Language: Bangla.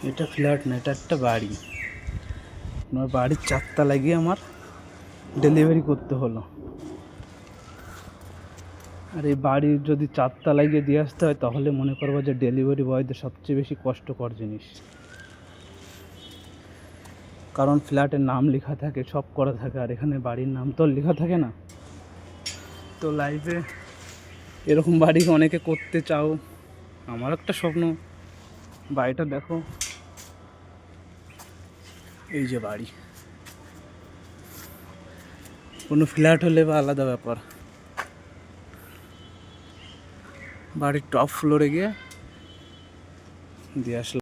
এটা ফ্ল্যাট না, এটা একটা বাড়ি। আমার বাড়ির 4 তলা গিয়ে আমার ডেলিভারি করতে হলো। আর এই বাড়ির যদি 4 তলায় গিয়ে দিয়ে আসতে হয়, তাহলে মনে করবো যে ডেলিভারি বয়দের সবচেয়ে বেশি কষ্টকর জিনিস। কারণ ফ্ল্যাটের নাম লেখা থাকে, সব করা থাকে, আর এখানে বাড়ির নাম তো লেখা থাকে না। তো লাইফে এরকম বাড়ি অনেকে করতে চাও, আমার একটা স্বপ্ন। বাড়িটা দেখো, এই যে বাড়ি। কোনো ফ্ল্যাট হলে বা আলাদা ব্যাপার, বাড়ির টপ ফ্লোরে গিয়ে দিয়ে আসলাম।